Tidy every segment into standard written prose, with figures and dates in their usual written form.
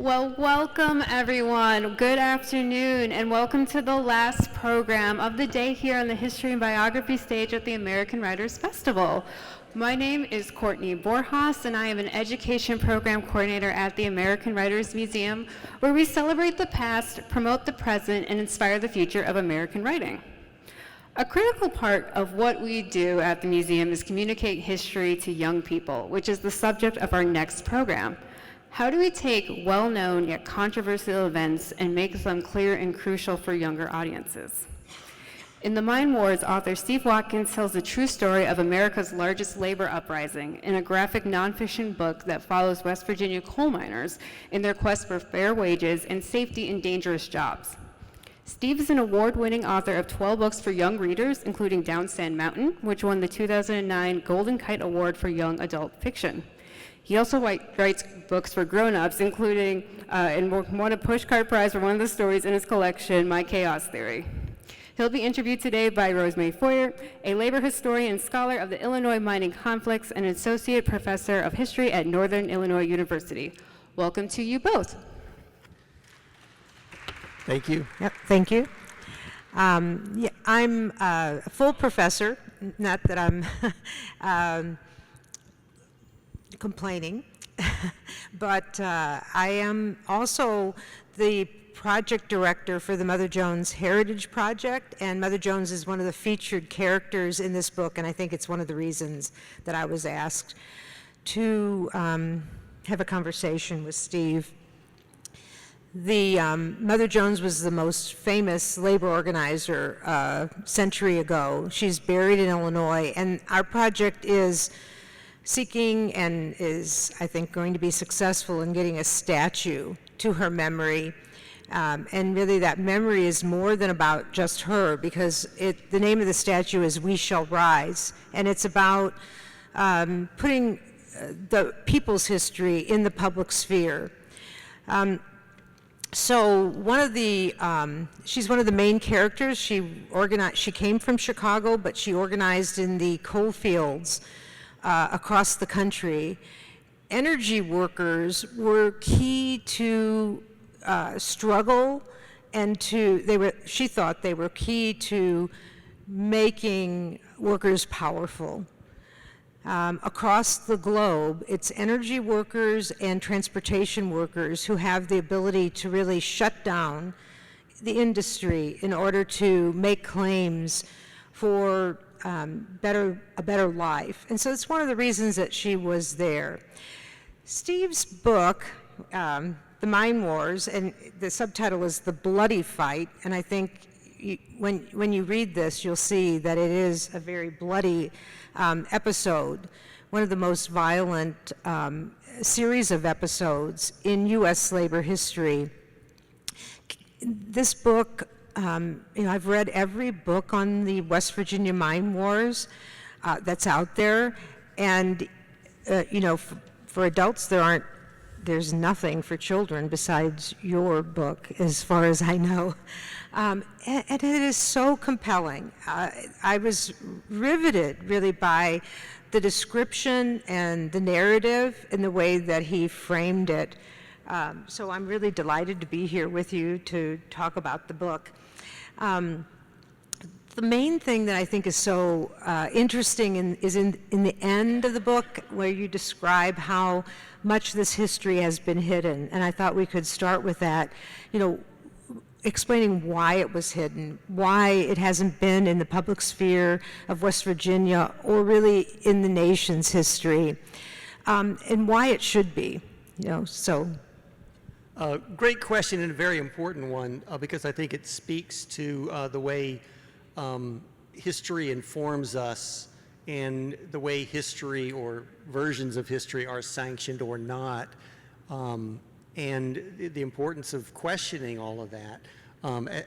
Well, welcome everyone. Good afternoon, and welcome to the last program of the day here on the History and Biography stage at the American Writers Festival. My name is Courtney Borjas, and I am an education program coordinator at the American Writers Museum, where we celebrate the past, promote the present, and inspire the future of American writing. A critical part of what we do at the museum is communicate history to young people, which is the subject of our next program. How do we take well-known yet controversial events and make them clear and crucial for younger audiences? In The Mine Wars, author Steve Watkins tells the true story of America's largest labor uprising in a graphic nonfiction book that follows West Virginia coal miners in their quest for fair wages and safety in dangerous jobs. Steve is an award-winning author of 12 books for young readers, including Down Sand Mountain, which won the 2009 Golden Kite Award for Young Adult Fiction. He also writes books for grown-ups, including and won a Pushcart Prize for one of the stories in his collection, My Chaos Theory. He'll be interviewed today by Rosemary Feurer, a labor historian and scholar of the Illinois mining conflicts and an associate professor of history at Northern Illinois University. Welcome to you both. Thank you. Yep, thank you. I'm a full professor, not that I'm complaining, but I am also the project director for the Mother Jones Heritage Project, and Mother Jones is one of the featured characters in this book, and I think it's one of the reasons that I was asked to have a conversation with Steve. The Mother Jones was the most famous labor organizer a century ago. She's buried in Illinois, and our project is seeking and is, I think, going to be successful in getting a statue to her memory. And really that memory is more than about just her, because the name of the statue is We Shall Rise, and it's about putting the people's history in the public sphere. So she's one of the main characters. She came from Chicago, but she organized in the coalfields across the country. Energy workers were key to struggle, and she thought they were key to making workers powerful. Across the globe, it's energy workers and transportation workers who have the ability to really shut down the industry in order to make claims for a better life. And so it's one of the reasons that she was there. Steve's book, The Mine Wars, and the subtitle is The Bloody Fight, and I think when you read this, you'll see that it is a very bloody episode, one of the most violent series of episodes in U.S. labor history. This book, I've read every book on the West Virginia Mine Wars that's out there, and for adults there's nothing for children besides your book, as far as I know. And it is so compelling. I was riveted, really, by the description and the narrative and the way that he framed it. So I'm really delighted to be here with you to talk about the book. The main thing that I think is so interesting is in the end of the book, where you describe how much this history has been hidden. And I thought we could start with that, explaining why it was hidden, why it hasn't been in the public sphere of West Virginia or really in the nation's history, and why it should be, Great question, and a very important one, because I think it speaks to the way history informs us and the way history or versions of history are sanctioned or not, and the importance of questioning all of that.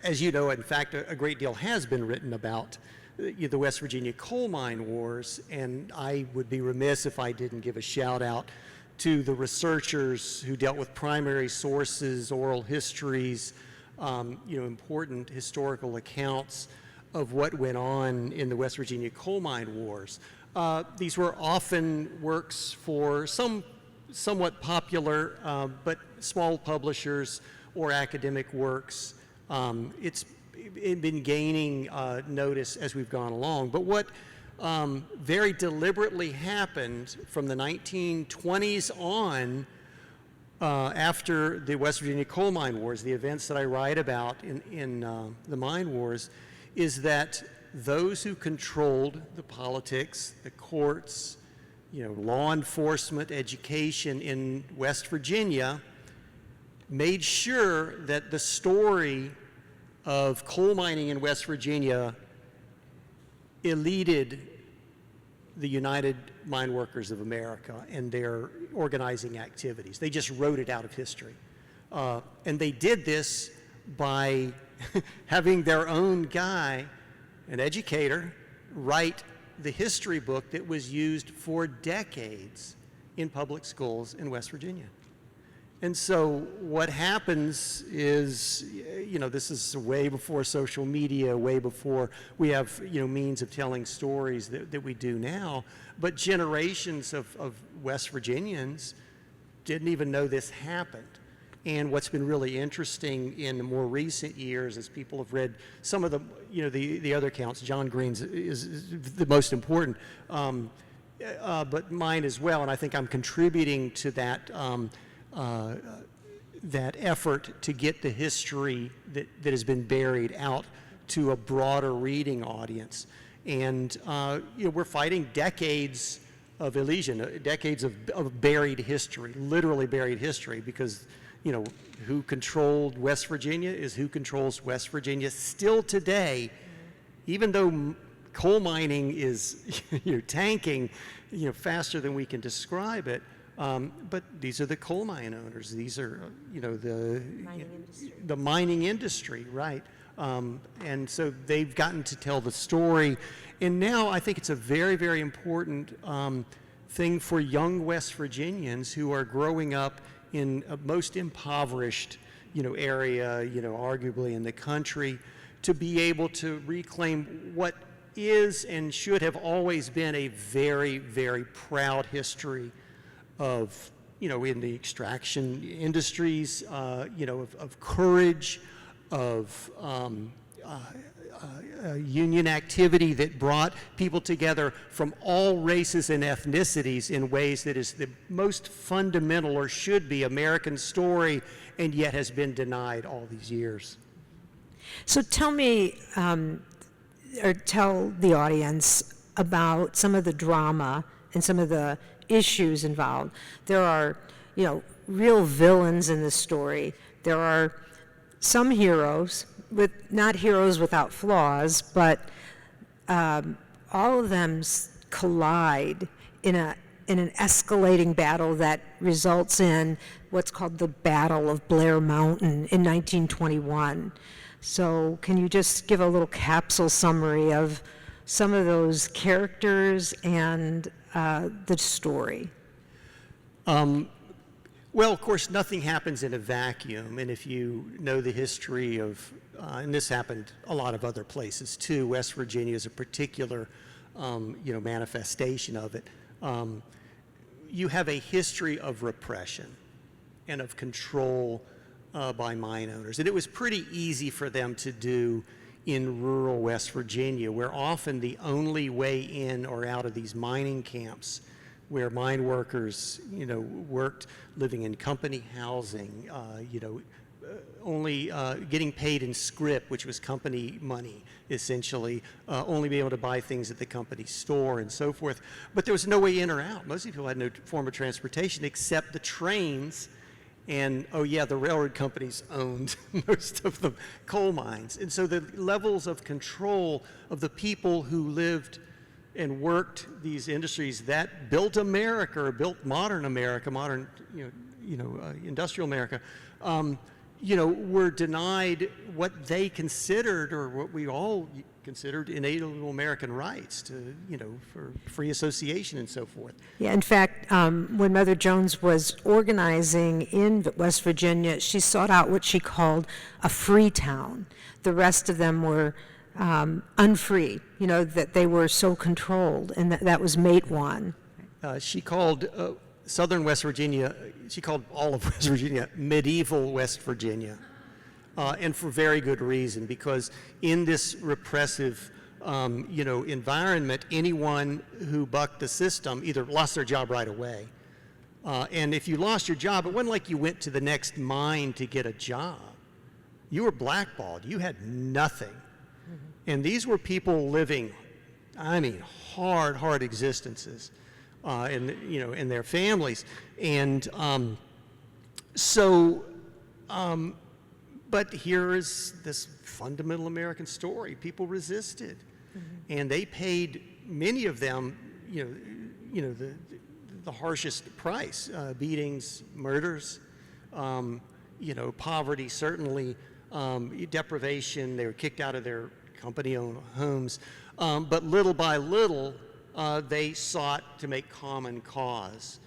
As you know, in fact, a great deal has been written about the West Virginia coal mine wars, and I would be remiss if I didn't give a shout out to the researchers who dealt with primary sources, oral histories, important historical accounts of what went on in the West Virginia coal mine wars. These were often works for some somewhat popular, but small publishers or academic works. It's been gaining notice as we've gone along. But what very deliberately happened from the 1920s on, after the West Virginia Coal Mine Wars, the events that I write about in the mine wars, is that those who controlled the politics, the courts, law enforcement, education in West Virginia made sure that the story of coal mining in West Virginia eluded the United Mine Workers of America and their organizing activities. They just wrote it out of history. And they did this by having their own guy, an educator, write the history book that was used for decades in public schools in West Virginia. And so what happens is, this is way before social media, way before we have, means of telling stories that we do now, but generations of West Virginians didn't even know this happened. And what's been really interesting in the more recent years, as people have read some of the, the other accounts, John Green's is the most important, but mine as well, and I think I'm contributing to that that effort to get the history that has been buried out to a broader reading audience. And we're fighting decades of elision, decades of buried history, literally buried history, because who controlled West Virginia is who controls West Virginia still today, even though coal mining is tanking faster than we can describe it. But these are the coal mine owners. These are the mining industry, right? And so they've gotten to tell the story. And now I think it's a very, very important thing for young West Virginians who are growing up in a most impoverished, area, arguably in the country, to be able to reclaim what is and should have always been a very, very proud history of, in the extraction industries, of courage, of union activity that brought people together from all races and ethnicities in ways that is the most fundamental, or should be, American story, and yet has been denied all these years. So tell me, or tell the audience about some of the drama and some of the issues involved. There are, real villains in this story. There are some heroes, not heroes without flaws, but all of them collide in an escalating battle that results in what's called the Battle of Blair Mountain in 1921. So can you just give a little capsule summary of some of those characters and the story? Well, of course, nothing happens in a vacuum, and if you know the history of, and this happened a lot of other places too, West Virginia is a particular, manifestation of it. You have a history of repression and of control by mine owners, and it was pretty easy for them to do in rural West Virginia, where often the only way in or out of these mining camps, where mine workers, worked living in company housing, only getting paid in scrip, which was company money, essentially, only be able to buy things at the company store and so forth. But there was no way in or out. Most people had no form of transportation except the trains. And, the railroad companies owned most of the coal mines. And so the levels of control of the people who lived and worked these industries that built America, or built modern America, modern, industrial America, were denied what they considered, or what we all considered, inalienable American rights to, for free association and so forth. Yeah, in fact, when Mother Jones was organizing in West Virginia, she sought out what she called a free town. The rest of them were unfree, that they were so controlled, and that was Matewan. She called southern West Virginia, she called all of West Virginia medieval West Virginia. And for very good reason, because in this repressive, environment, anyone who bucked the system either lost their job right away. And if you lost your job, it wasn't like you went to the next mine to get a job. You were blackballed. You had nothing. Mm-hmm. And these were people living, hard existences, in their families. And but here is this fundamental American story. People resisted, and they paid, many of them, the harshest price: beatings, murders, poverty, certainly, deprivation. They were kicked out of their company-owned homes, but little by little, they sought to make common cause.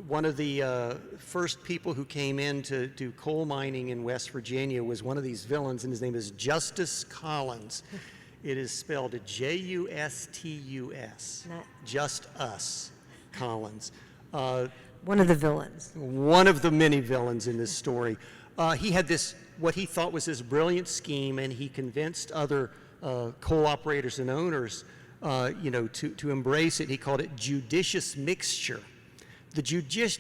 One of the first people who came in to do coal mining in West Virginia was one of these villains, and his name is Justus Collins. It is spelled Justus. Just Us Collins. One of the villains. One of the many villains in this story. He had this, what he thought was this brilliant scheme, and he convinced other coal operators and owners, to embrace it. He called it judicious mixture. The judicious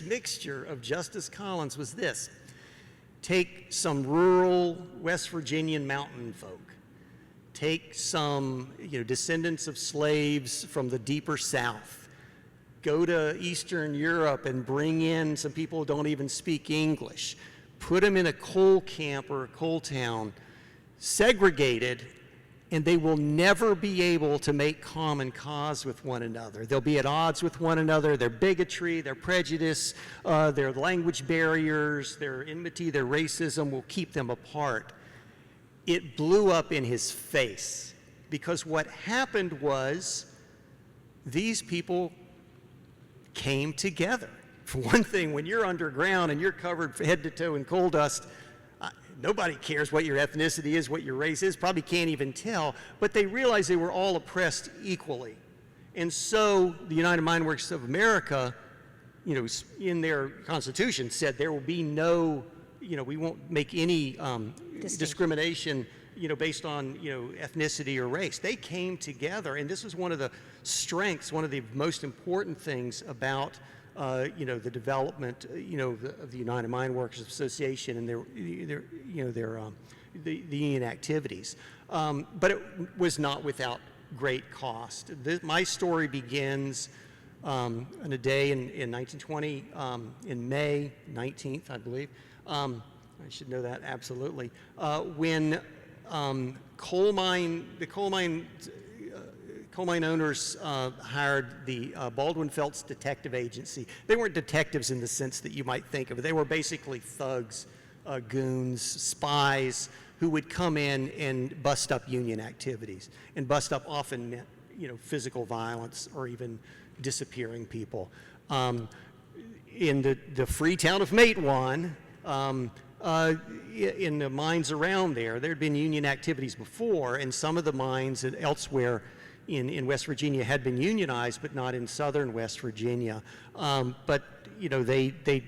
mixture of Justus Collins was this: take some rural West Virginian mountain folk, take some descendants of slaves from the deeper South, go to Eastern Europe and bring in some people who don't even speak English, put them in a coal camp or a coal town, segregated, and they will never be able to make common cause with one another. They'll be at odds with one another. Their bigotry, their prejudice, their language barriers, their enmity, their racism will keep them apart. It blew up in his face, because what happened was these people came together. For one thing, when you're underground and you're covered head to toe in coal dust, nobody cares what your ethnicity is, what your race is, probably can't even tell, but they realized they were all oppressed equally. And so the United Mine Workers of America, in their Constitution said there will be no, we won't make any discrimination, based on, ethnicity or race. They came together, and this was one of the strengths, one of the most important things about the development, of the United Mine Workers Association and the union activities. But it was not without great cost. My story begins on a day in 1920, in May 19th, I believe. I should know that absolutely. When the coal mine owners hired the Baldwin Felts Detective Agency. They weren't detectives in the sense that you might think of it. They were basically thugs, goons, spies who would come in and bust up union activities. And bust up often meant, physical violence or even disappearing people. In the free town of Matewan, in the mines around there had been union activities before, and some of the mines elsewhere in West Virginia had been unionized, but not in southern West Virginia. But they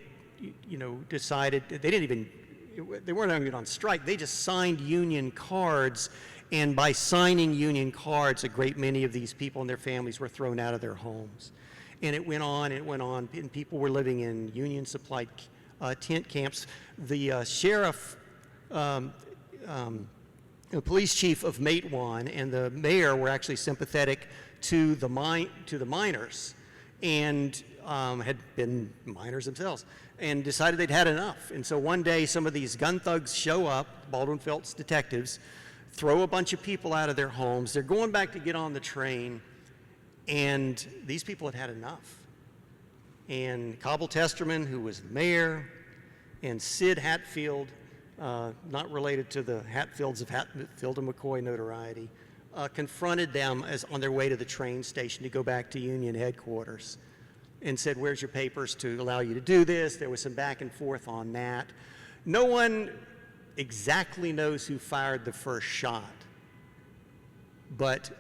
decided they weren't even on strike. They just signed union cards, and by signing union cards, a great many of these people and their families were thrown out of their homes. And it went on, and people were living in union-supplied tent camps. The sheriff, the police chief of Matewan and the mayor were actually sympathetic to the miners, and had been miners themselves, and decided they'd had enough. And so one day, some of these gun thugs show up, Baldwin Felts detectives, throw a bunch of people out of their homes. They're going back to get on the train, and these people had enough. And Cobble Testerman, who was the mayor, and Sid Hatfield, not related to the Hatfields of Hatfield and McCoy notoriety, confronted them as on their way to the train station to go back to union headquarters, and said, "Where's your papers to allow you to do this?" There was some back and forth on that. No one exactly knows who fired the first shot, but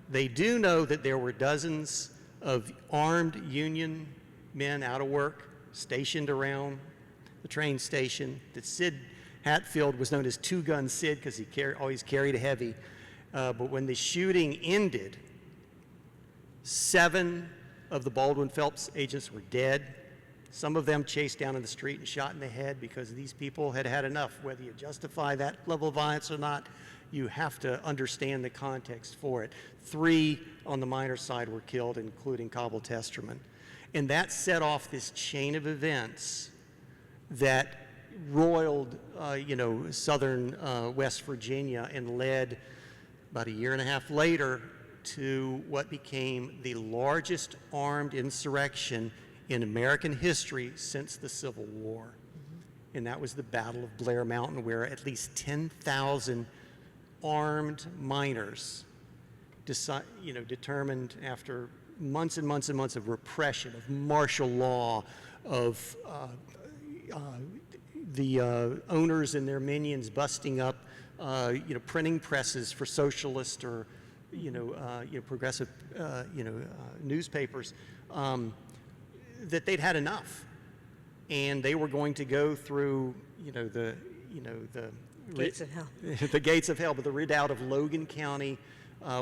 they do know that there were dozens of armed Union men out of work, stationed around the train station. That Sid Hatfield was known as Two-Gun Sid because he always carried a heavy. But when the shooting ended, 7 of the Baldwin Phelps agents were dead. Some of them chased down in the street and shot in the head because these people had had enough. Whether you justify that level of violence or not, you have to understand the context for it. 3 on the minor side were killed, including Cobble Testerman. And that set off this chain of events that roiled, southern West Virginia and led about a year and a half later to what became the largest armed insurrection in American history since the Civil War. And that was the Battle of Blair Mountain, where at least 10,000 armed miners determined after months and months and months of repression, of martial law, of the owners and their minions busting up, printing presses for socialist or, progressive, newspapers, that they'd had enough, and they were going to go through, the Gates of hell. the gates of hell, but the redoubt of Logan County,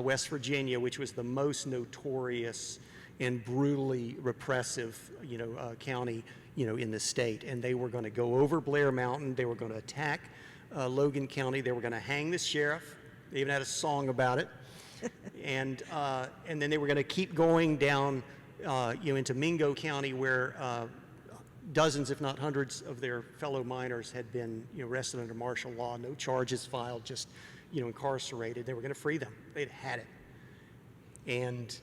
West Virginia, which was the most notorious and brutally repressive, county, in the state. And they were going to go over Blair Mountain. They were going to attack Logan County. They were going to hang the sheriff. They even had a song about it. And then they were going to keep going down, into Mingo County, where dozens, if not hundreds, of their fellow miners had been, arrested under martial law. No charges filed, just, incarcerated. They were going to free them. They'd had it. And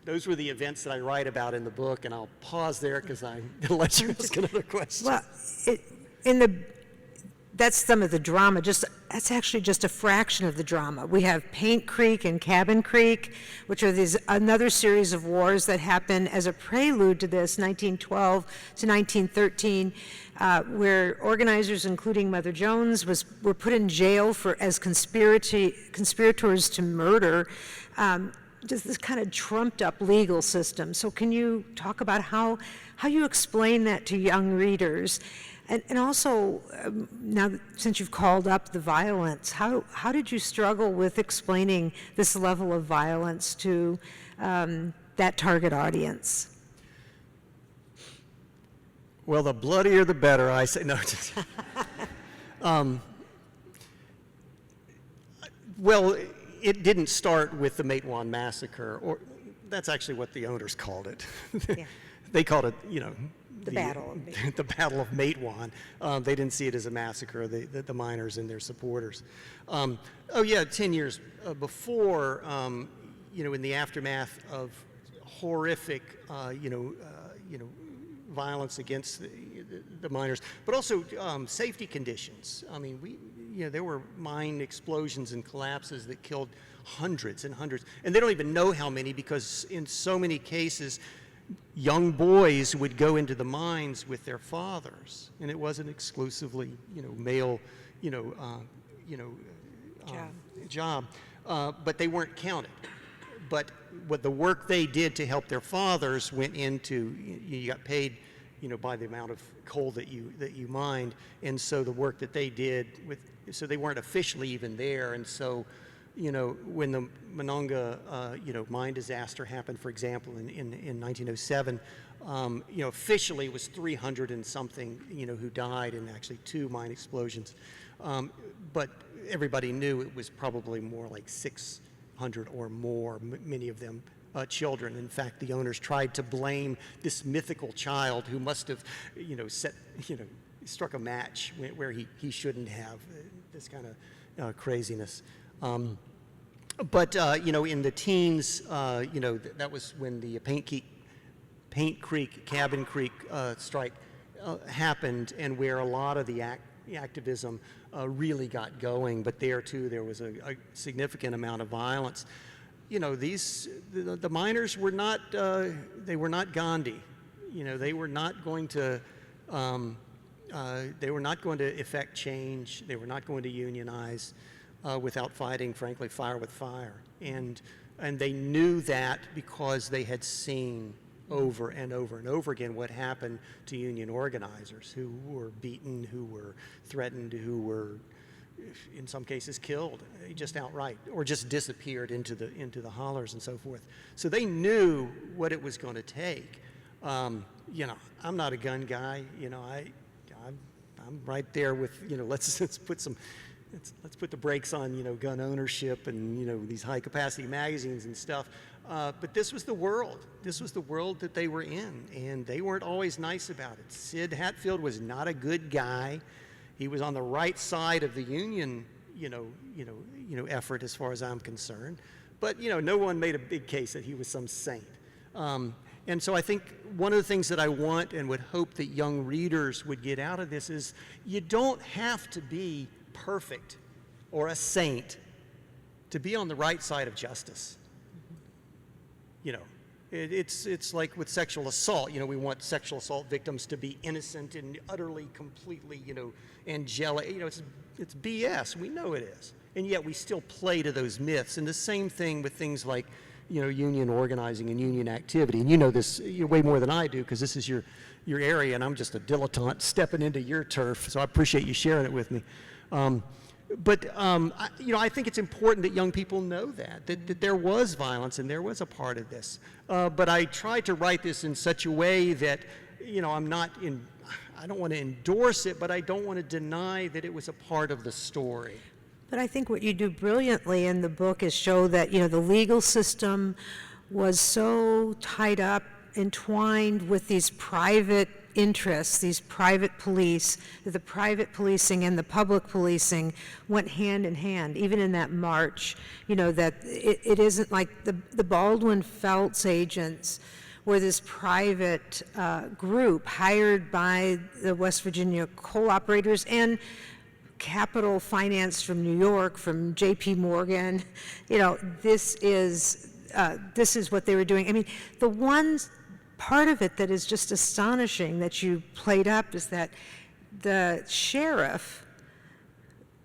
those were the events that I write about in the book, and I'll pause there because I'm going to let you ask another question. Well, that's some of the drama. That's actually just a fraction of the drama. We have Paint Creek and Cabin Creek, which are another series of wars that happened as a prelude to this, 1912 to 1913, where organizers, including Mother Jones, were put in jail as conspirators to murder. Just this kind of trumped up legal system. So can you talk about how you explain that to young readers? And also, now since you've called up the violence, how did you struggle with explaining this level of violence to that target audience? Well, the bloodier the better, I say. No. Well, it didn't start with the Matewan Massacre, or that's actually what the owners called it. Yeah. They called it, The Battle of Matewan. The Battle of Matewan. They didn't see it as a massacre, the miners and their supporters. 10 years before, in the aftermath of horrific, violence against the miners, but also safety conditions. I mean, there were mine explosions and collapses that killed hundreds and hundreds, and they don't even know how many, because in so many cases, young boys would go into the mines with their fathers, and it wasn't exclusively, male, job, but they weren't counted. But what the work they did to help their fathers went into, you got paid, by the amount of coal that you mined, and so the work that they did so they weren't officially even there, and so, when the Monongah, mine disaster happened, for example, in 1907, officially it was 300 and something, who died in actually 2 mine explosions, but everybody knew it was probably more like 600 or more, many of them children. In fact, the owners tried to blame this mythical child who must have, struck a match where he shouldn't have, this kind of craziness. But in the teens, that was when the Paint Creek, Cabin Creek strike happened, and where a lot of the activism really got going. But there too, there was a significant amount of violence. The miners were not, they were not Gandhi. They were not going to, effect change. They were not going to unionize without fighting, frankly, fire with fire. And And they knew that because they had seen over and over and over again what happened to union organizers who were beaten, who were threatened, who were in some cases killed just outright, or just disappeared into the hollers and so forth. So they knew what it was going to take. You know, I'm not a gun guy. You know, I'm right there with, you know, let's put the brakes on, you know, gun ownership and, you know, these high capacity magazines and stuff. But this was the world. This was the world that they were in, and they weren't always nice about it. Sid Hatfield was not a good guy. He was on the right side of the union, effort as far as I'm concerned. But, you know, no one made a big case that he was some saint. And so I think one of the things that I want and would hope that young readers would get out of this is you don't have to be perfect or a saint to be on the right side of justice. You know, it's like with sexual assault. You know, we want sexual assault victims to be innocent and utterly, completely, you know, angelic. You know, it's BS. We know it is. And yet we still play to those myths. And the same thing with things like, you know, union organizing and union activity. And you know this way more than I do because this is your area, and I'm just a dilettante stepping into your turf. So I appreciate you sharing it with me. I think it's important that young people know that there was violence and there was a part of this. But I tried to write this in such a way that, you know, I don't want to endorse it, but I don't want to deny that it was a part of the story. But I think what you do brilliantly in the book is show that, you know, the legal system was so tied up, entwined with these private interests, these private police, that the private policing and the public policing went hand in hand, even in that march. You know, that it isn't like the Baldwin Felts agents were this private group hired by the West Virginia coal operators and capital finance from New York, from J.P. Morgan. You know, this is what they were doing. I mean, the one part of it that is just astonishing that you played up is that the sheriff,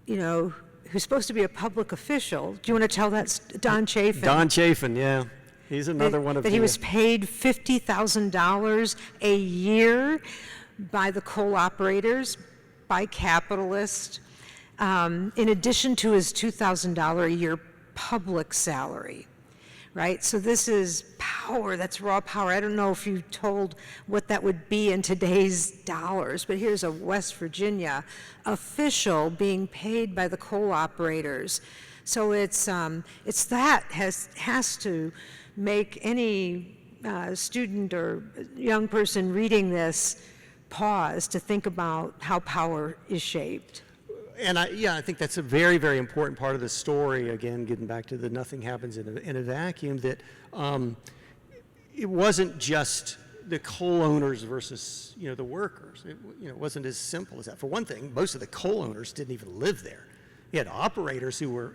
you know, who's supposed to be a public official, do you want to tell that? Don Chafin. Don Chafin, yeah. He's another one of that he was paid $50,000 a year by the coal operators, by capitalists, in addition to his $2,000 a year public salary, right? So this is power, that's raw power. I don't know if you told what that would be in today's dollars, but here's a West Virginia official being paid by the coal operators. So it's that has to make any student or young person reading this pause to think about how power is shaped. And I think that's a very, very important part of the story. Again, getting back to the nothing happens in a vacuum, that it wasn't just the coal owners versus, you know, the workers. It wasn't as simple as that. For one thing, most of the coal owners didn't even live there. You had operators who were,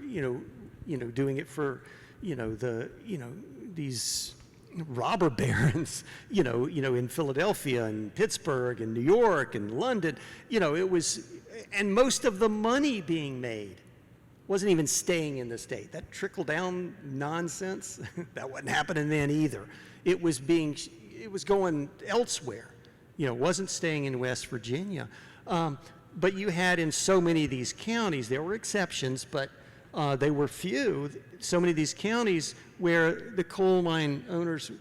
doing it for, these robber barons, in Philadelphia and Pittsburgh and New York and London. It was, and most of the money being made wasn't even staying in the state. That trickle-down nonsense, that wasn't happening then either. It was going elsewhere. It wasn't staying in West Virginia. But you had in so many of these counties, there were exceptions, but they were few, so many of these counties where the coal mine owners,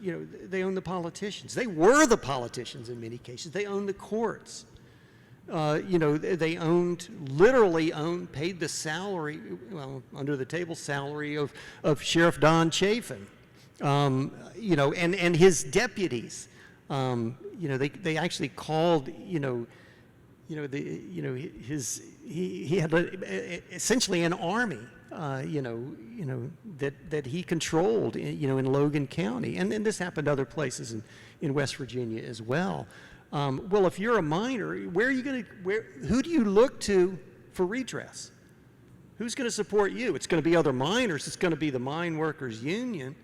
they owned the politicians. They were the politicians in many cases. They owned the courts. They literally paid the salary, under the table salary of Sheriff Don Chafin, and his deputies. They actually called, he had essentially an army, that he controlled, in Logan County, and this happened other places in West Virginia as well. Well, if you're a miner, who do you look to for redress? Who's going to support you? It's going to be other miners. It's going to be the Mine Workers Union.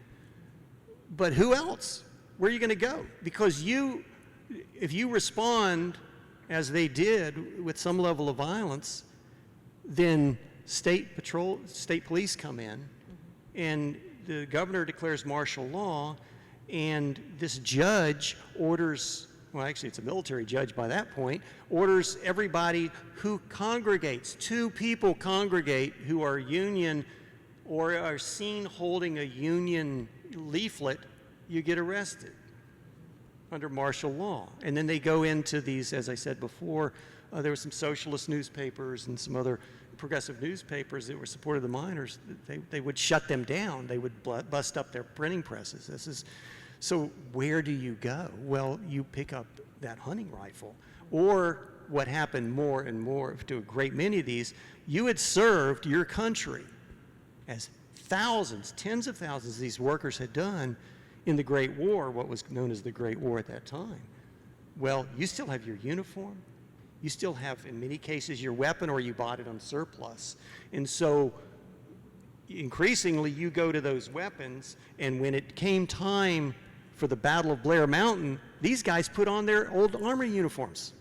But who else? Where are you going to go? Because if you respond as they did with some level of violence, then state police come in, and the governor declares martial law, and this judge orders, well, actually it's a military judge by that point, orders everybody who congregates, 2 people congregate who are Union or are seen holding a Union leaflet, you get arrested under martial law. And then they go into these, as I said before, there were some socialist newspapers and some other progressive newspapers that were supportive of the miners. They would shut them down. They would bust up their printing presses. So where do you go? Well, you pick up that hunting rifle. Or what happened more and more to a great many of these, you had served your country, as thousands, tens of thousands of these workers had done in the Great War, what was known as the Great War at that time. Well, you still have your uniform. You still have, in many cases, your weapon, or you bought it on surplus. And so increasingly you go to those weapons, and when it came time for the Battle of Blair Mountain, these guys put on their old army uniforms.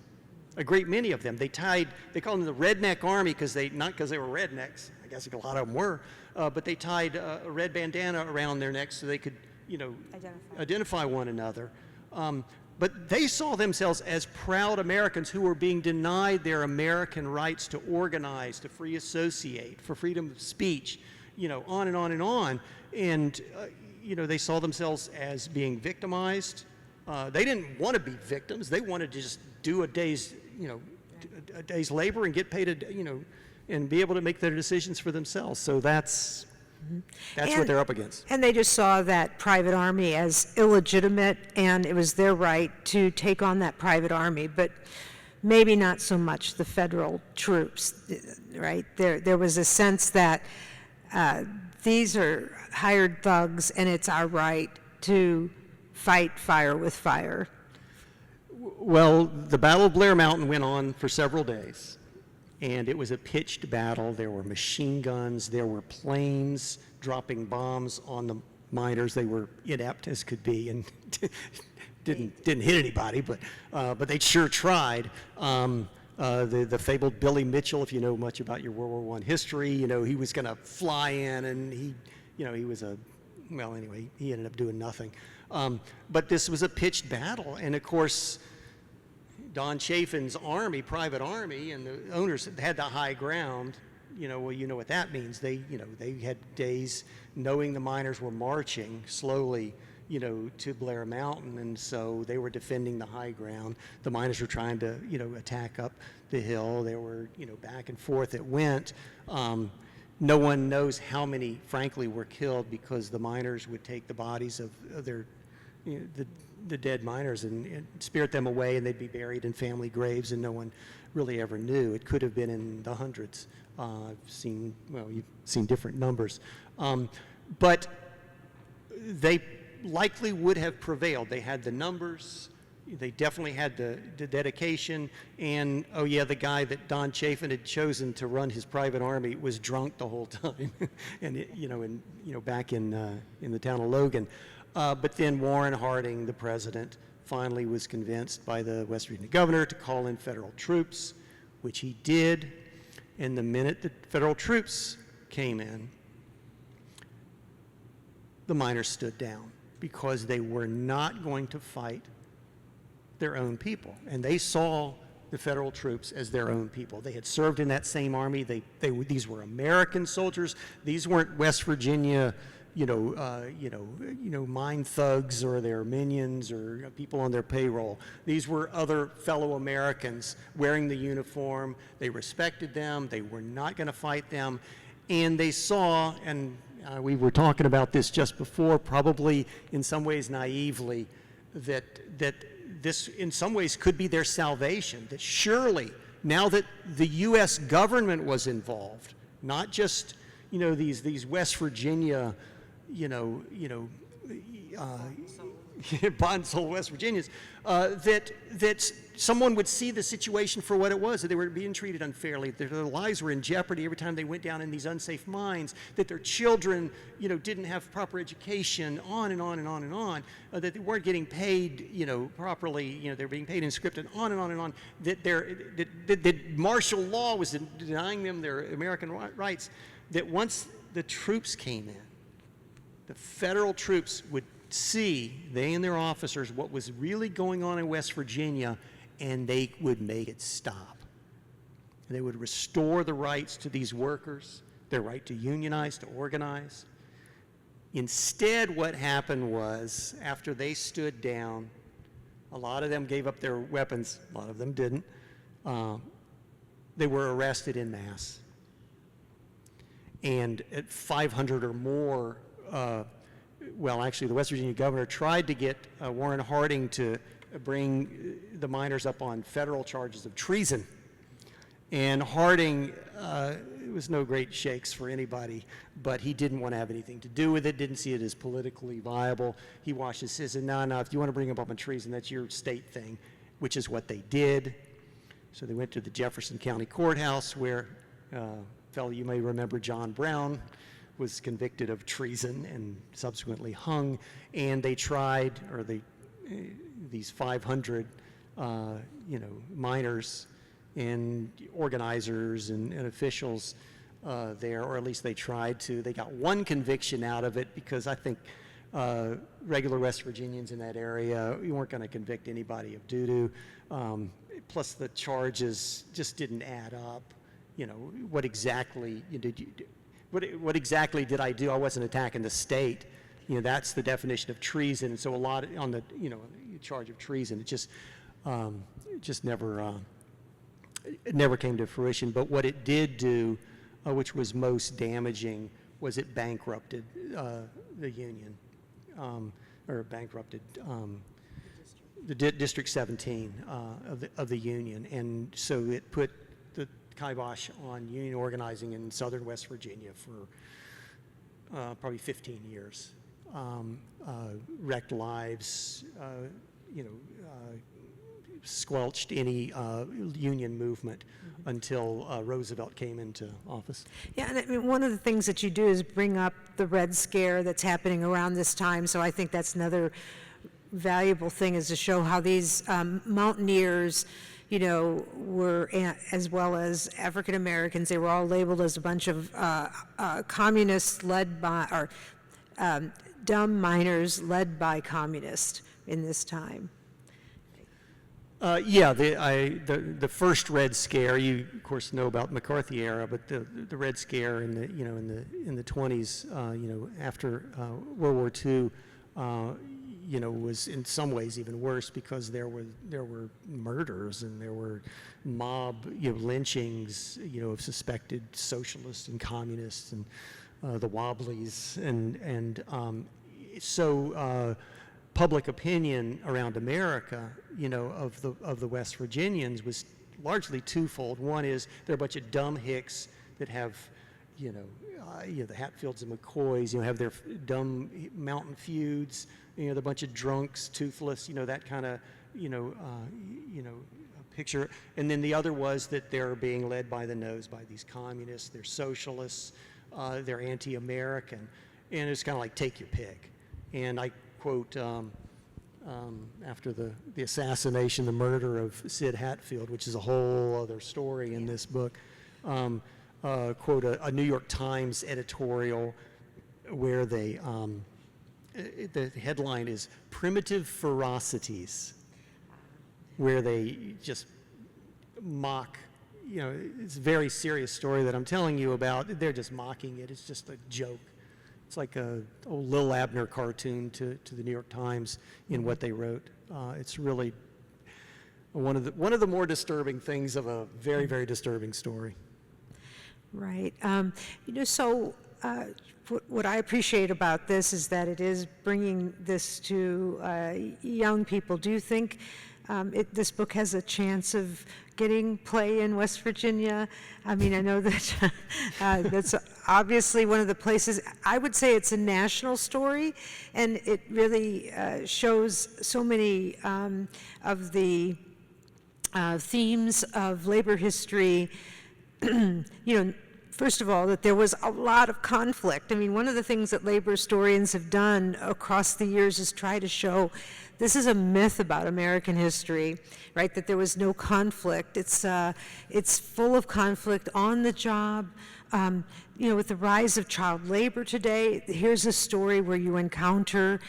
A great many of them. They called them the Redneck Army not because they were rednecks, I guess a lot of them were, but they tied a red bandana around their necks so they could, identify one another. But they saw themselves as proud Americans who were being denied their American rights to organize, to free associate, for freedom of speech, on and on and on. And, they saw themselves as being victimized. They didn't want to be victims. They wanted to just do a day's labor and get paid, and be able to make their decisions for themselves. So that's what they're up against. And they just saw that private army as illegitimate, and it was their right to take on that private army, but maybe not so much the federal troops, right? There was a sense that these are hired thugs, and it's our right to fight fire with fire. Well, the Battle of Blair Mountain went on for several days. And it was a pitched battle. There were machine guns, there were planes dropping bombs on the miners. They were inept as could be, and didn't hit anybody, but they sure tried. The fabled Billy Mitchell, if you know much about your World War I history, he was going to fly in, and he ended up doing nothing. But this was a pitched battle, and of course, Don Chafin's army, private army, and the owners had the high ground. Well, you know what that means. They had days knowing the miners were marching slowly, to Blair Mountain, and so they were defending the high ground. The miners were trying to, attack up the hill. They were, back and forth it went. No one knows how many, frankly, were killed, because the miners would take the bodies of their, the dead miners and spirit them away, and they'd be buried in family graves, and no one really ever knew. It could have been in the hundreds. You've seen different numbers. But they likely would have prevailed. They had the numbers, they definitely had the dedication, and the guy that Don Chafin had chosen to run his private army was drunk the whole time, and back in the town of Logan. But then Warren Harding, the president, finally was convinced by the West Virginia governor to call in federal troops, which he did. And the minute the federal troops came in, the miners stood down, because they were not going to fight their own people. And they saw the federal troops as their own people. They had served in that same army. These were American soldiers. These weren't West Virginia mine thugs or their minions or people on their payroll. These were other fellow Americans wearing the uniform. They respected them. They were not going to fight them. And they saw, and we were talking about this just before, probably in some ways naively, that this in some ways could be their salvation, that surely now that the U.S. government was involved, not just these West Virginia bond-sold West Virginians, that someone would see the situation for what it was, that they were being treated unfairly, that their lives were in jeopardy every time they went down in these unsafe mines, that their children, didn't have proper education, on and on and on and on, that they weren't getting paid, properly, they're being paid in scrip, and on and on and on, that martial law was denying them their American rights, that once the troops came in, the federal troops would see, they and their officers, what was really going on in West Virginia, and they would make it stop. They would restore the rights to these workers, their right to unionize, to organize. Instead, what happened was, after they stood down, a lot of them gave up their weapons, a lot of them didn't. They were arrested en masse. And at 500 or more, well, actually, the West Virginia governor tried to get Warren Harding to bring the miners up on federal charges of treason. And Harding, it was no great shakes for anybody, but he didn't want to have anything to do with it, didn't see it as politically viable. He washed his hands and said, no, if you want to bring them up on treason, that's your state thing, which is what they did. So they went to the Jefferson County Courthouse where fellow you may remember, John Brown, was convicted of treason and subsequently hung, and they tried, or these 500, miners and organizers and officials there, or at least they tried to. They got one conviction out of it because I think regular West Virginians in that area, you weren't going to convict anybody of doo-doo. Plus the charges just didn't add up. What exactly did you do? What exactly did I do? I wasn't attacking the state. That's the definition of treason. And so a lot on the, charge of treason, it just never came to fruition. But what it did do, which was most damaging, was it bankrupted the union, or bankrupted the District 17 of the union. And so it put the kibosh on union organizing in southern West Virginia for probably 15 years. Wrecked lives, squelched any union movement until Roosevelt came into office. Yeah, and I mean, one of the things that you do is bring up the Red Scare that's happening around this time, so I think that's another valuable thing, is to show how these mountaineers, were, as well as African Americans, they were all labeled as a bunch of communists led by, or dumb miners led by communists in this time. The first Red Scare, you of course know about McCarthy era, but the Red Scare in the 20s, after World War II, was in some ways even worse because there were murders and there were mob lynchings of suspected socialists and communists and the Wobblies and so public opinion around America of the West Virginians was largely twofold. One is they're a bunch of dumb hicks that have the Hatfields and McCoys, have their dumb mountain feuds, they're a bunch of drunks, toothless, that kind of, picture. And then the other was that they're being led by the nose by these communists, they're socialists, they're anti-American, and it's kind of like take your pick. And I quote, after the assassination, the murder of Sid Hatfield, which is a whole other story in this book, quote a New York Times editorial where they, the headline is "Primitive Ferocities," where they just mock, it's a very serious story that I'm telling you about. They're just mocking it. It's just a joke. It's like a old Lil Abner cartoon to the New York Times in what they wrote. It's really one of the more disturbing things of a very, very disturbing story. Right. So what I appreciate about this is that it is bringing this to young people. Do you think this book has a chance of getting play in West Virginia? I mean, I know that that's obviously one of the places. I would say it's a national story, and it really shows so many of the themes of labor history, first of all, that there was a lot of conflict. I mean, one of the things that labor historians have done across the years is try to show this is a myth about American history, right? That there was no conflict. It's full of conflict on the job. With the rise of child labor today, here's a story where you encounter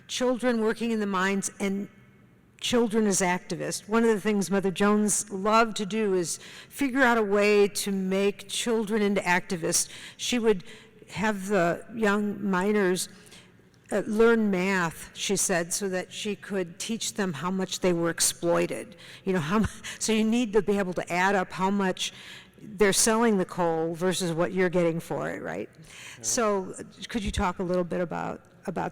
children working in the mines and children as activists. One of the things Mother Jones loved to do is figure out a way to make children into activists. She would have the young miners learn math, she said, so that she could teach them how much they were exploited. So you need to be able to add up how much they're selling the coal versus what you're getting for it, right? So could you talk a little bit about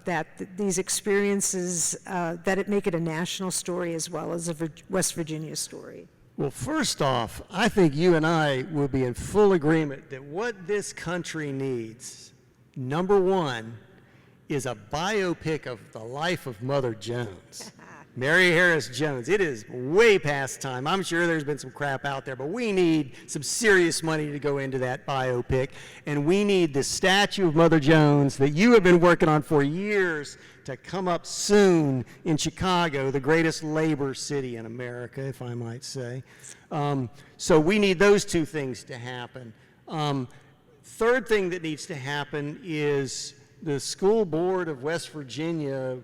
that, these experiences that make it a national story as well as a West Virginia story? Well, first off, I think you and I will be in full agreement that what this country needs, number one, is a biopic of the life of Mother Jones. Mary Harris Jones. It is way past time. I'm sure there's been some crap out there, but we need some serious money to go into that biopic, and we need the statue of Mother Jones that you have been working on for years to come up soon in Chicago, the greatest labor city in America, if I might say. So we need those two things to happen. Third thing that needs to happen is the school board of West Virginia,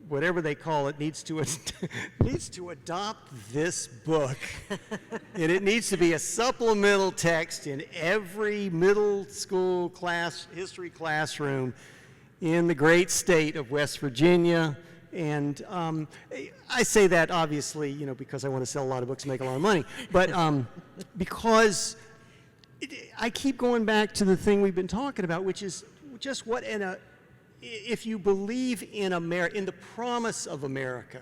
whatever they call it, needs to adopt this book. And it needs to be a supplemental text in every middle school history classroom in the great state of West Virginia. And I say that obviously, because I want to sell a lot of books and make a lot of money, but because I keep going back to the thing we've been talking about, which is just what if you believe in in the promise of America,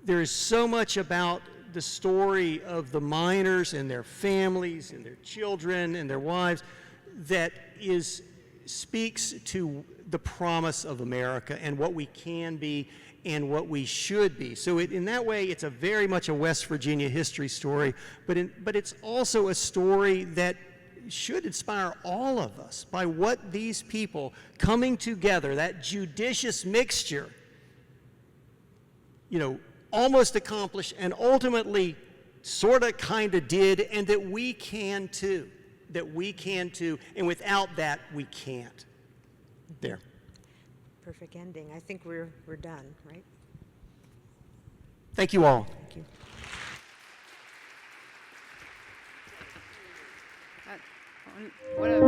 there is so much about the story of the miners and their families and their children and their wives that speaks to the promise of America and what we can be and what we should be. So in that way, it's very much a West Virginia history story, but it's also a story that should inspire all of us by what these people coming together, that judicious mixture, almost accomplished and ultimately sort of kind of did, and that we can too. And without that, we can't. There. Perfect ending. I think we're done, right? Thank you all. Thank you. What a